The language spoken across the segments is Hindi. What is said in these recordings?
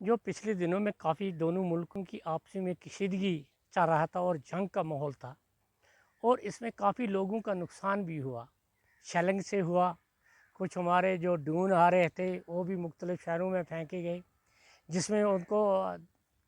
जो पिछले दिनों में काफ़ी दोनों मुल्कों की आपसी में कशीदगी चल रहा था और जंग का माहौल था और इसमें काफ़ी लोगों का नुकसान भी हुआ। शेलिंग से हुआ, कुछ हमारे जो ड्रोन आ रहे थे वो भी मुख्तलिफ़ शहरों में फेंके गए, जिसमें उनको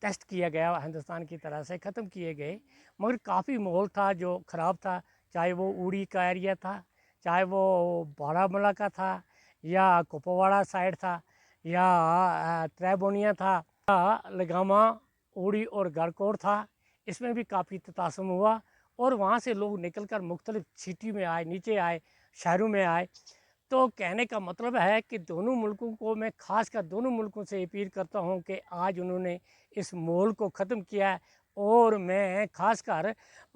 टेस्ट किया गया, हिंदुस्तान की तरह से ख़त्म किए गए। मगर काफ़ी माहौल था जो ख़राब था, चाहे वो उड़ी का एरिया था, चाहे वो बारामूला का था, या कुपवाड़ा साइड था, या त्रेबोनिया था, या लगामा, उड़ी और गरकोट था। इसमें भी काफ़ी ततासम हुआ और वहाँ से लोग निकल कर मुख्तलिफ़ सिटी में आए, नीचे आए, शहरों में आए। तो कहने का मतलब है कि दोनों मुल्कों को मैं ख़ासकर दोनों मुल्कों से अपील करता हूँ कि आज उन्होंने इस माहौल को ख़त्म किया है। और मैं ख़ासकर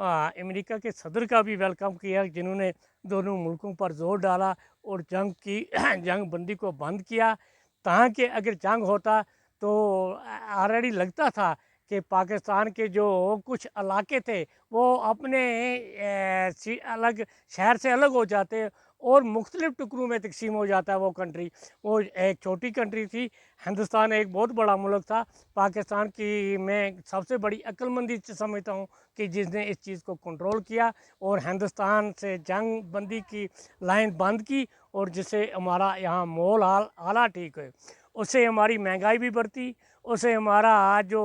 अमेरिका के सदर का भी वेलकम किया, जिन्होंने दोनों मुल्कों पर ज़ोर डाला और जंग की जंग बंदी को बंद किया। ताकि अगर जंग होता तो ऑलरेडी लगता था कि पाकिस्तान के जो कुछ इलाके थे वो अपने अलग शहर से अलग हो जाते और मुख्तलिफ़ टुकड़ों में तकसीम हो जाता है वो कंट्री। वो एक छोटी कंट्री थी, हिंदुस्तान एक बहुत बड़ा मुल्क था। पाकिस्तान की मैं सबसे बड़ी अक्लमंदी समझता हूँ कि जिसने इस चीज़ को कंट्रोल किया और हिंदुस्तान से जंग बंदी की लाइन बंद की, और जिससे हमारा यहाँ मोल हालात ठीक है। उससे हमारी महंगाई भी बढ़ती, उससे हमारा जो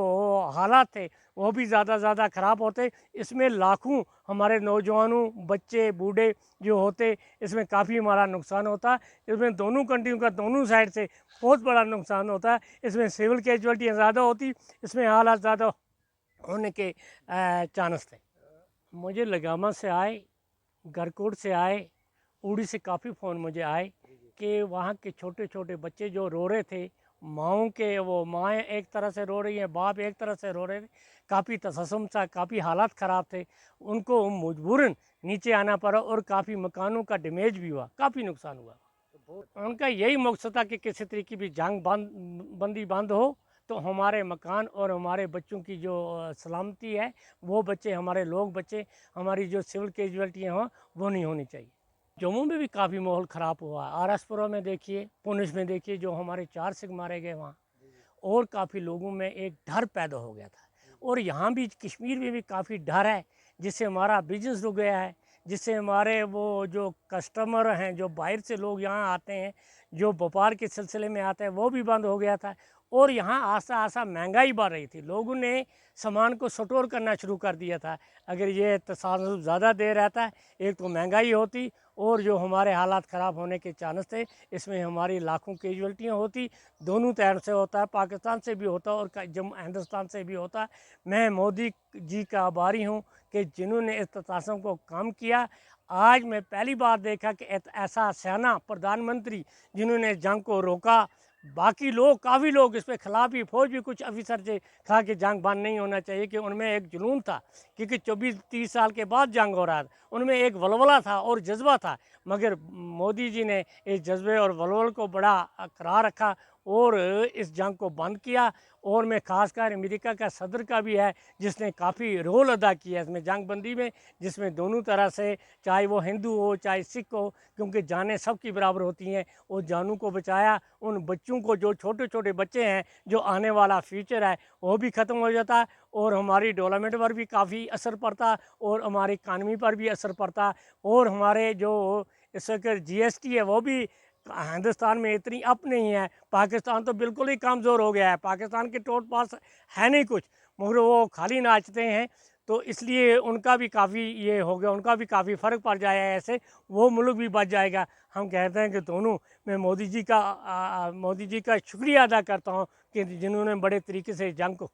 हालात थे वो भी ज़्यादा ख़राब होते। इसमें लाखों हमारे नौजवानों, बच्चे, बूढ़े जो होते, इसमें काफ़ी हमारा नुकसान होता है। इसमें दोनों कंट्रियों का दोनों साइड से बहुत बड़ा नुकसान होता है। इसमें सिविल कैजुअल्टियाँ ज़्यादा होती, इसमें हालात ज़्यादा होने के चांस थे। मुझे लगामा से आए, गरकोट से आए, उड़ी से काफ़ी फ़ोन मुझे आए कि वहाँ के छोटे छोटे बच्चे जो रो रहे थे, माँओं के वो माएँ एक तरह से रो रही हैं, बाप एक तरह से रो रहे थे, काफ़ी तसस्सुम था, काफ़ी हालात ख़राब थे। उनको मजबूरन नीचे आना पड़ा और काफ़ी मकानों का डैमेज भी हुआ, काफ़ी नुकसान हुआ। उनका यही मकसद था कि किसी तरीके की जंग बंदी बंद हो तो हमारे मकान और हमारे बच्चों की जो सलामती है, वो बच्चे, हमारे लोग बच्चे, हमारी जो सिविल कैजुअल्टियाँ हों वो नहीं होनी चाहिए। जम्मू में भी काफ़ी माहौल ख़राब हुआ, आरएसपुरा में देखिए, पुंछ में देखिए, जो हमारे 4 सिख मारे गए वहाँ, और काफ़ी लोगों में एक डर पैदा हो गया था। और यहाँ भी कश्मीर में भी काफ़ी डर है, जिससे हमारा बिजनेस रुक गया है, जिससे हमारे वो जो कस्टमर हैं, जो बाहर से लोग यहाँ आते हैं, जो व्यापार के सिलसिले में आते हैं, वो भी बंद हो गया था। और यहाँ आस्ता आस्ता महंगाई बढ़ रही थी, लोगों ने सामान को स्टोर करना शुरू कर दिया था। अगर ये तसादुम ज़्यादा देर रहता है, एक तो महंगाई होती और जो हमारे हालात ख़राब होने के चांस थे, इसमें हमारी लाखों कैजुअल्टियाँ होती। दोनों तरफ से होता है, पाकिस्तान से भी होता है और जम्मू हिंदुस्तान से भी होता है। मैं मोदी जी का आभारी हूँ कि जिन्होंने इस तसासम को कम किया। आज मैं पहली बार देखा कि ऐसा सियाना प्रधानमंत्री जिन्होंने जंग को रोका। बाकी लोग, काफ़ी लोग इस पे खिलाफ भी, फौज भी कुछ ऑफिसर थे, कहा कि जंग बंद नहीं होना चाहिए, कि उनमें एक जुनून था, क्योंकि 24-30 साल के बाद जंग हो रहा था, उनमें एक वलवला था और जज्बा था। मगर मोदी जी ने इस जज्बे और वलवल को बड़ा करार रखा और इस जंग को बंद किया। और मैं ख़ासकर अमेरिका का सदर का भी है, जिसने काफ़ी रोल अदा किया इसमें जंग बंदी में, जिसमें दोनों तरह से, चाहे वो हिंदू हो चाहे सिख हो, क्योंकि जानें सबकी बराबर होती हैं, और जानों को बचाया। उन बच्चों को, जो छोटे छोटे बच्चे हैं, जो आने वाला फ्यूचर है, वो भी ख़त्म हो जाता और हमारी डेवलपमेंट पर भी काफ़ी असर पड़ता और हमारी इकानमी पर भी असर पड़ता। और हमारे जो इस वक्त जीएसटी है वो भी हिंदुस्तान में इतनी अप नहीं है। पाकिस्तान तो बिल्कुल ही कमज़ोर हो गया है, पाकिस्तान के टोट पास है नहीं कुछ, मगर वो खाली नाचते हैं। तो इसलिए उनका भी काफ़ी ये हो गया, उनका भी काफ़ी फ़र्क पड़ जाएगा, ऐसे वो मुल्क भी बच जाएगा। हम कहते हैं कि दोनों, मैं मोदी जी का शुक्रिया अदा करता हूँ कि जिन्होंने बड़े तरीके से जंग को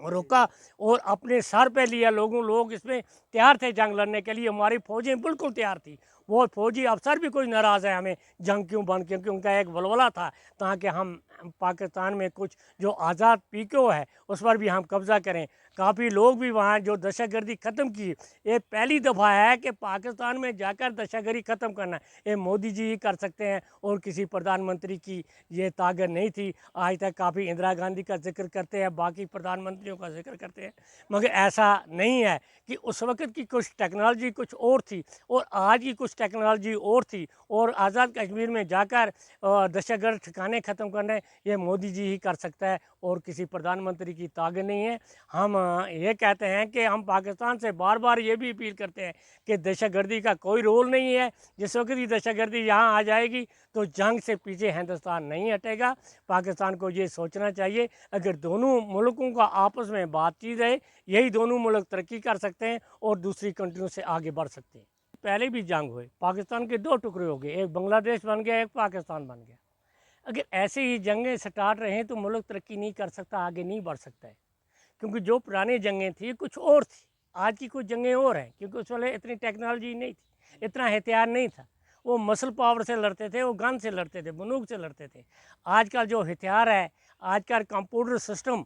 रोका और अपने सर पे लिया। लोग इसमें तैयार थे जंग लड़ने के लिए, हमारी फ़ौजें बिल्कुल तैयार थी। वो फौजी अफसर भी कोई नाराज़ है हमें जंग क्यों बंद, क्योंकि उनका एक वलवला था, ताकि हम पाकिस्तान में कुछ जो आज़ाद पीको है उस पर भी हम कब्ज़ा करें। काफ़ी लोग भी वहाँ जो दहशतगर्दी ख़त्म की, ये पहली दफ़ा है कि पाकिस्तान में जाकर दहशतगर्दी ख़त्म करना, ये मोदी जी ही कर सकते हैं और किसी प्रधानमंत्री की ये ताकत नहीं थी। आज तक काफ़ी इंदिरा गांधी का जिक्र करते हैं, बाकी प्रधानमंत्रियों का जिक्र करते हैं, मगर ऐसा नहीं है। कि उस वक़्त की कुछ टेक्नोलॉजी कुछ और थी और आज की कुछ टेक्नोलॉजी और थी, और आज़ाद कश्मीर में जाकर दहशतगर्द ठिकाने ख़त्म करने ये मोदी जी ही कर सकता है और किसी प्रधानमंत्री की ताकत नहीं है। हम ये कहते हैं कि हम पाकिस्तान से बार बार ये भी अपील करते हैं कि दहशतगर्दी का कोई रोल नहीं है। जिस वक्त भी दहशतगर्दी यहाँ आ जाएगी तो जंग से पीछे हिंदुस्तान नहीं हटेगा। पाकिस्तान को ये सोचना चाहिए, अगर दोनों मुल्कों का आपस में बातचीत है, यही दोनों मुल्क तरक्की कर सकते हैं और दूसरी कंट्रियों से आगे बढ़ सकते हैं। पहले भी जंग हुए, पाकिस्तान के दो टुकड़े हो गए, एक बांग्लादेश बन गया, एक पाकिस्तान बन गया। अगर ऐसे ही जंगें स्टार्ट रहें तो मुल्क तरक्की नहीं कर सकता, आगे नहीं बढ़ सकता है। क्योंकि जो पुरानी जंगें थी कुछ और थी, आज की कुछ जंगें और हैं। क्योंकि उस वाले इतनी टेक्नोलॉजी नहीं थी, इतना हथियार नहीं था। वो मसल पावर से लड़ते थे, वो गन से लड़ते थे, बंदूक से लड़ते थे। आजकल जो हथियार है, आजकल कंप्यूटर सिस्टम,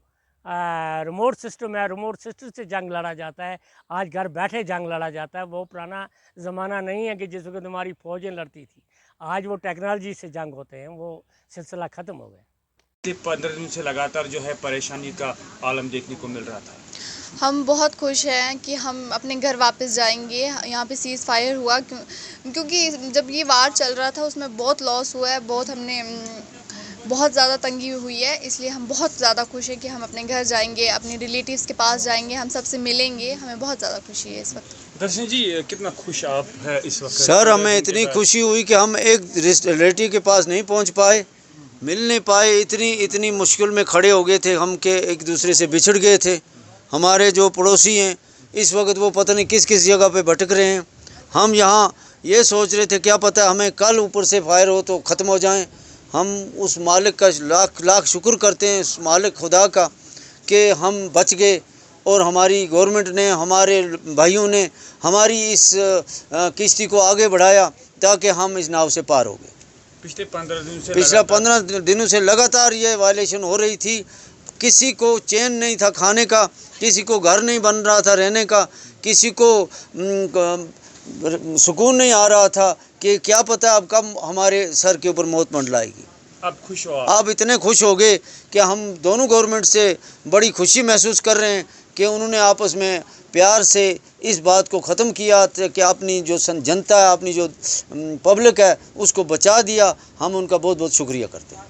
रिमोट सिस्टम है, रिमोट सिस्टम से जंग लड़ा जाता है। आज घर बैठे जंग लड़ा जाता है। वो पुराना ज़माना नहीं है कि जिस वक्त हमारी फ़ौजें लड़ती थी। आज वो टेक्नोलॉजी से जंग होते हैं, वो सिलसिला ख़त्म हो गया। 15 दिन से लगातार जो है परेशानी का आलम देखने को मिल रहा था। हम बहुत खुश हैं कि हम अपने घर वापस जाएंगे। यहाँ पे सीज़ फायर हुआ क्योंकि जब ये वार चल रहा था उसमें बहुत लॉस हुआ है, बहुत ज़्यादा तंगी हुई है। इसलिए हम बहुत ज़्यादा खुश हैं कि हम अपने घर जाएंगे, अपने रिलेटिव्स के पास जाएंगे, हम सबसे मिलेंगे। हमें बहुत ज़्यादा खुशी है इस वक्त। दर्शन जी, कितना खुश आप हैं इस वक्त? सर, हमें इतनी खुशी हुई कि हम एक रिलेटिव के पास नहीं पहुंच पाए, मिल नहीं पाए। इतनी मुश्किल में खड़े हो गए थे हम के एक दूसरे से बिछड़ गए थे। हमारे जो पड़ोसी हैं इस वक्त वो पता नहीं किस किस जगह पे भटक रहे हैं। हम यहाँ ये सोच रहे थे क्या पता हमें कल ऊपर से फायर हो तो ख़त्म हो जाएं। हम उस मालिक का लाख लाख शुक्र करते हैं, उस मालिक खुदा का, कि हम बच गए और हमारी गवर्नमेंट ने, हमारे भाइयों ने हमारी इस किश्ती को आगे बढ़ाया ताकि हम इस नाव से पार हो गए। पिछले 15 दिनों से लगातार ये वायलेशन हो रही थी। किसी को चैन नहीं था खाने का, किसी को घर नहीं बन रहा था रहने का, किसी को सुकून नहीं आ रहा था कि क्या पता अब कब हमारे सर के ऊपर मौत मंडलाएगी। अब खुश हो आप इतने खुश हो गए कि हम दोनों गवर्नमेंट से बड़ी खुशी महसूस कर रहे हैं कि उन्होंने आपस में प्यार से इस बात को ख़त्म किया कि अपनी जो जनता है, अपनी जो पब्लिक है, उसको बचा दिया। हम उनका बहुत बहुत शुक्रिया करते हैं।